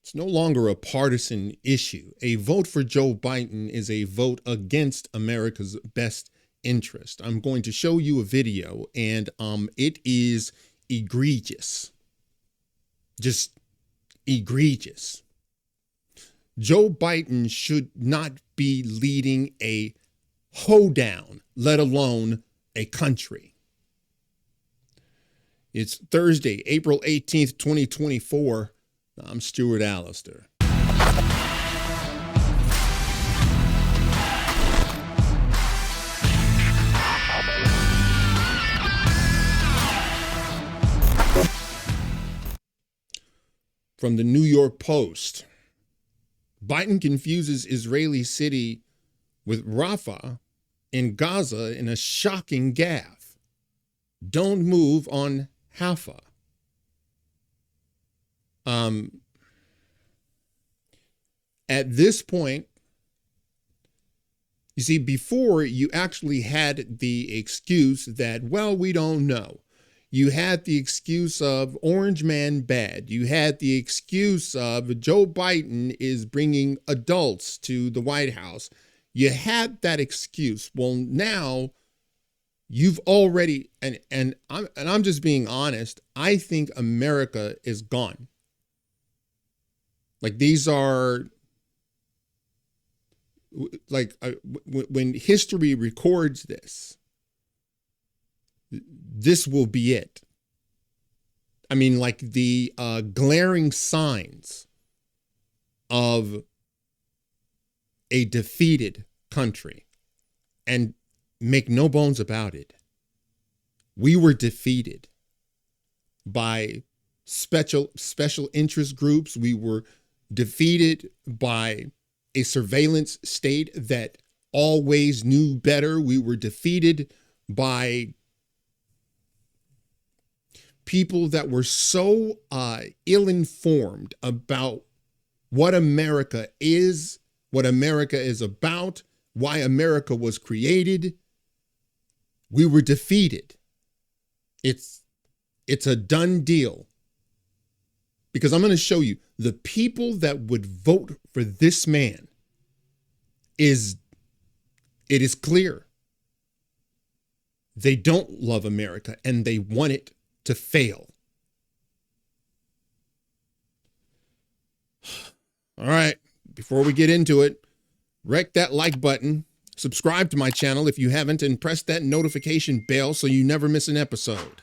It's no longer a partisan issue. A vote for Joe Biden is a vote against America's best interest. I'm going to show you a video, and it is egregious. Just egregious. Joe Biden should not be leading a hoedown, let alone a country. It's Thursday, April 18th, 2024. I'm Stuart Allister. From the New York Post, Biden confuses Israeli city with Rafah in Gaza in a shocking gaffe. Don't move on Haifa. At this point, you see, before you actually had the excuse that, well, we don't know. You had the excuse of Orange Man bad. You had the excuse of Joe Biden is bringing adults to the White House. You had that excuse. Well, now you've already, and I'm just being honest, I think America is gone. Like, these are, like, when history records this, this will be it. I mean, like, the glaring signs of a defeated country. And make no bones about it, we were defeated by special interest groups. We were defeated by a surveillance state that always knew better. We were defeated by people that were so ill-informed about what America is about, why America was created. We were defeated. It's a done deal. Because I'm going to show you the people that would vote for this man it is clear. They don't love America and they want it to fail. All right, before we get into it, wreck that like button, subscribe to my channel if you haven't, and press that notification bell so you never miss an episode.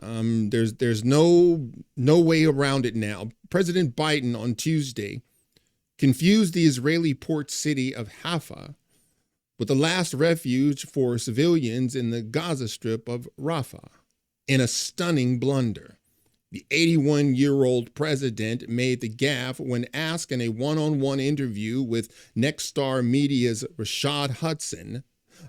There's no way around it now. President Biden on Tuesday confused the Israeli port city of Haifa with the last refuge for civilians in the Gaza Strip of Rafah in a stunning blunder. The 81-year-old president made the gaffe when asked in a one-on-one interview with Nexstar Media's Rashad Hudson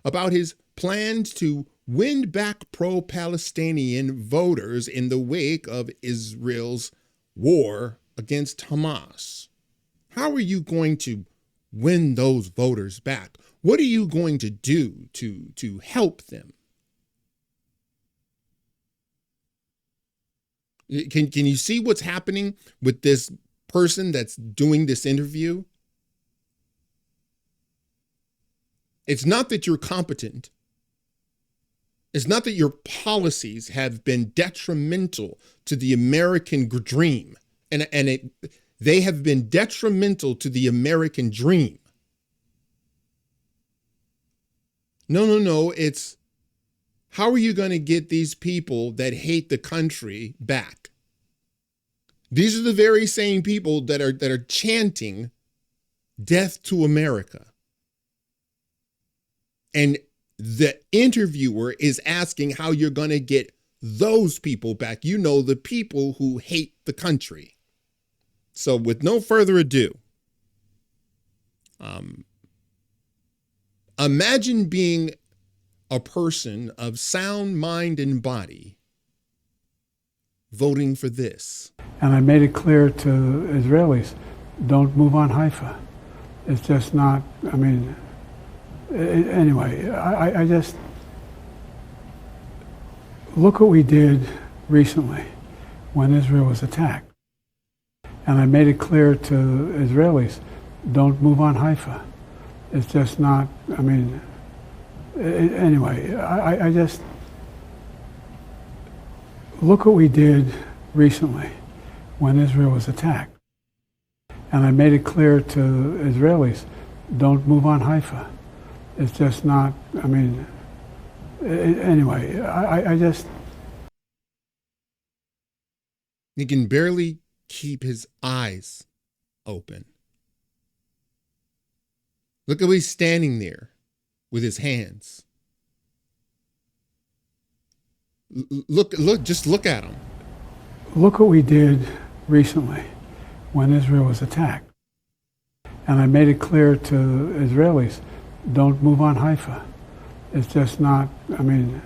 about his plans to win back pro-Palestinian voters in the wake of Israel's war against Hamas. How are you going to win those voters back? What are you going to do to help them? Can you see what's happening with this person that's doing this interview? It's not that you're competent. It's not that your policies have been detrimental to the American dream. They have been detrimental to the American dream. No. It's, how are you going to get these people that hate the country back? These are the very same people that are chanting death to America. And the interviewer is asking how you're going to get those people back. You know, the people who hate the country. So with no further ado, imagine being a person of sound mind and body voting for this. And I made it clear to Israelis, don't move on Haifa. It's just not, I mean, anyway, I just, look what we did recently when Israel was attacked. And I made it clear to Israelis, don't move on Haifa. It's just not, I mean, anyway, I just, look what we did recently when Israel was attacked. And I made it clear to Israelis, don't move on Haifa. It's just not, I mean, anyway, I just... He can barely keep his eyes open. Look how he's standing there with his hands. Just look at him. Look what we did recently when Israel was attacked. And I made it clear to Israelis, don't move on Haifa. It's just not, I mean,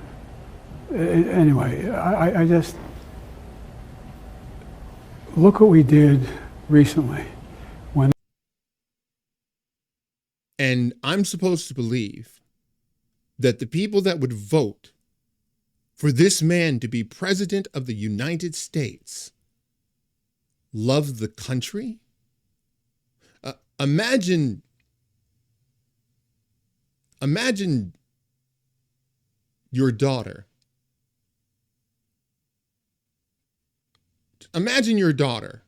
anyway, I just, look what we did recently when... And I'm supposed to believe that the people that would vote for this man to be president of the United States love the country? Imagine your daughter. Imagine your daughter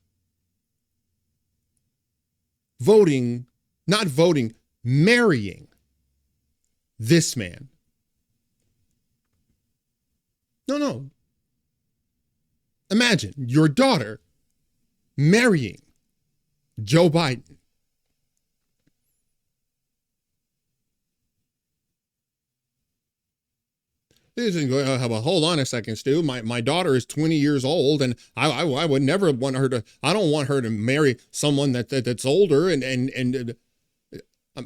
marrying this man. No. Imagine your daughter marrying Joe Biden. Well, hold on a second, Stu. My daughter is 20 years old, and I would never want her to. I don't want her to marry someone that's older. And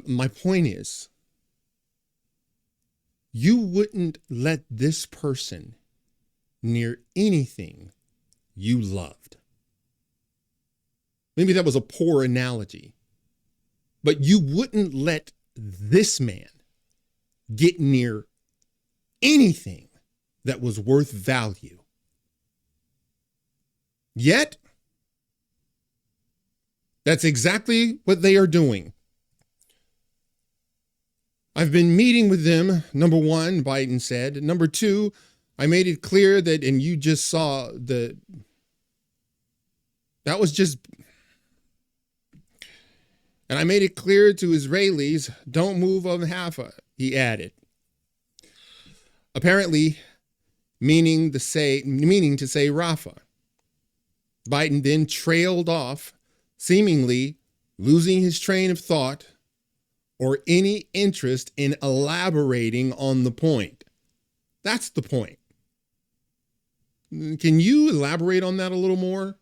my point is, you wouldn't let this person near anything you loved. Maybe that was a poor analogy, but you wouldn't let this man get near anything that was worth value. Yet, that's exactly what they are doing. I've been meeting with them, number one, Biden said. Number two, I made it clear that, and you just saw that was just, and I made it clear to Israelis, don't move on Haifa, he added. Apparently, meaning to say Rafah. Biden then trailed off, seemingly losing his train of thought or any interest in elaborating on the point. That's the point. Can you elaborate on that a little more?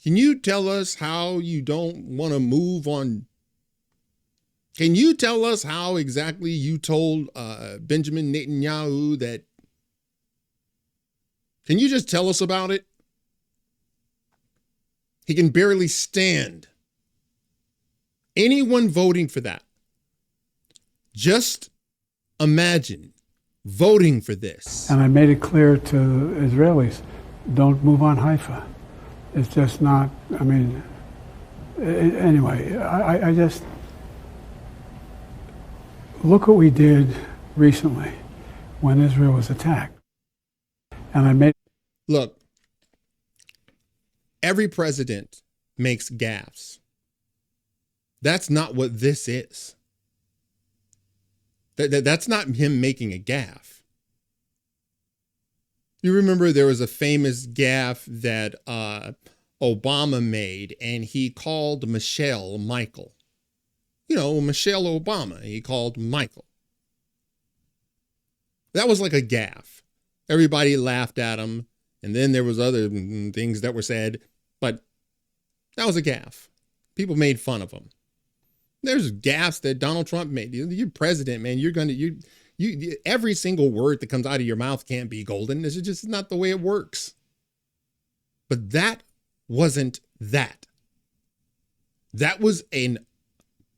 Can you tell us how you don't want to move on? Can you tell us how exactly you told Benjamin Netanyahu that? Can you just tell us about it? He can barely stand anyone voting for that. Just imagine voting for this. And I made it clear to Israelis, don't move on Haifa. It's just not, I mean, anyway, I just, look what we did recently when Israel was attacked. And I made... Look, every president makes gaffes. That's not what this is. That's not him making a gaffe. You remember there was a famous gaffe that Obama made, and he called Michelle Michael. You know, Michelle Obama, he called Michael. That was like a gaffe. Everybody laughed at him, and then there was other things that were said, but that was a gaffe. People made fun of him. There's gaffes that Donald Trump made. You're president, man. You every single word that comes out of your mouth can't be golden. This is just not the way it works. But that wasn't that. That was a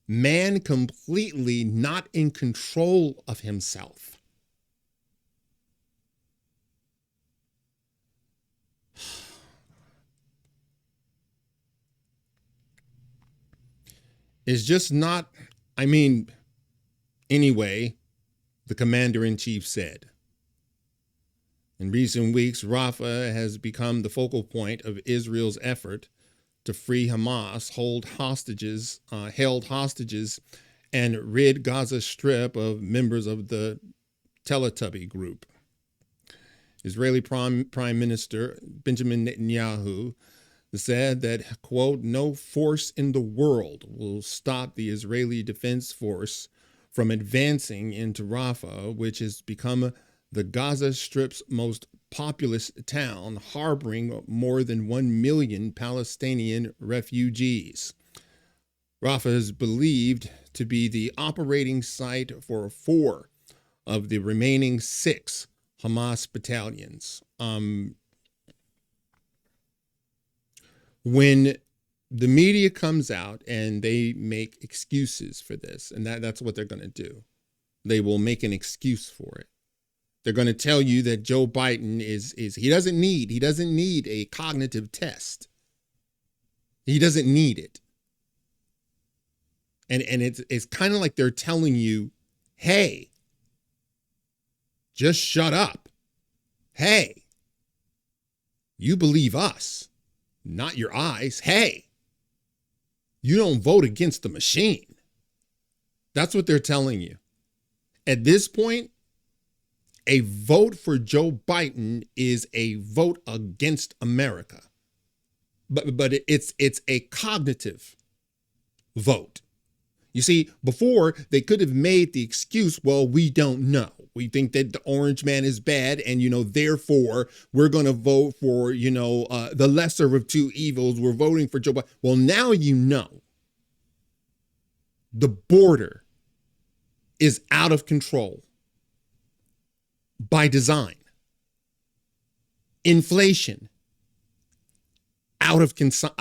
man completely not in control of himself. is just not, I mean, anyway, the commander-in-chief said. In recent weeks, Rafah has become the focal point of Israel's effort to free Hamas, held hostages, and rid Gaza Strip of members of the Teletubby group. Israeli Prime Minister Benjamin Netanyahu said that, quote, no force in the world will stop the Israeli Defense Force from advancing into Rafah, which has become the Gaza Strip's most populous town, harboring more than 1 million Palestinian refugees. Rafah is believed to be the operating site for 4 of the remaining 6 Hamas battalions. When the media comes out and they make excuses for this, and that's what they're going to do, they will make an excuse for it. They're going to tell you that Joe Biden he doesn't need a cognitive test. He doesn't need it. And it's kind of like they're telling you, hey, just shut up. Hey, you believe us, not your eyes. Hey, you don't vote against the machine. That's what they're telling you. At this point, a vote for Joe Biden is a vote against America. But it's a cognitive vote. You see, before they could have made the excuse, well, we don't know. We think that the orange man is bad, and, therefore we're going to vote for, the lesser of two evils. We're voting for Joe Biden. Well, now you know. The border is out of control by design. Inflation out of control.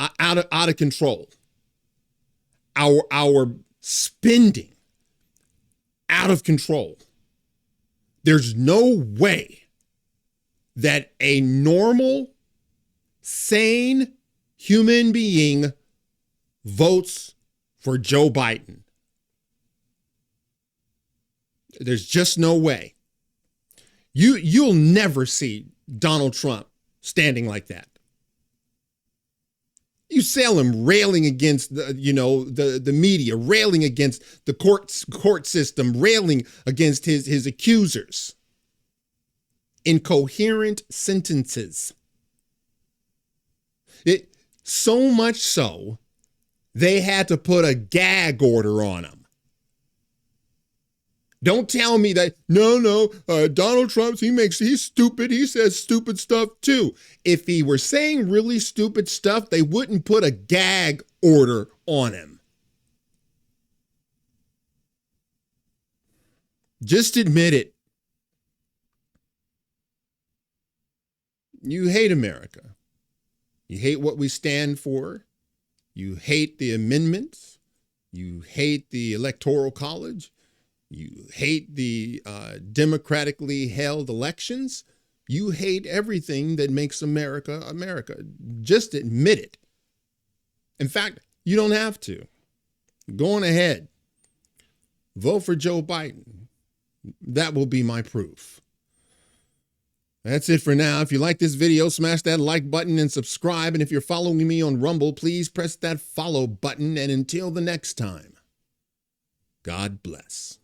Our spending out of control. There's no way that a normal, sane human being votes for Joe Biden. There's just no way. You'll never see Donald Trump standing like that. You saw him railing against the media, railing against the court system, railing against his accusers. Incoherent sentences. So much so, they had to put a gag order on him. Don't tell me that, Donald Trump, he's stupid. He says stupid stuff too. If he were saying really stupid stuff, they wouldn't put a gag order on him. Just admit it. You hate America. You hate what we stand for. You hate the amendments. You hate the Electoral College. You hate the democratically held elections. You hate everything that makes America America. Just admit it. In fact, you don't have to. Go on ahead. Vote for Joe Biden. That will be my proof. That's it for now. If you like this video, smash that like button and subscribe. And if you're following me on Rumble, please press that follow button. And until the next time, God bless.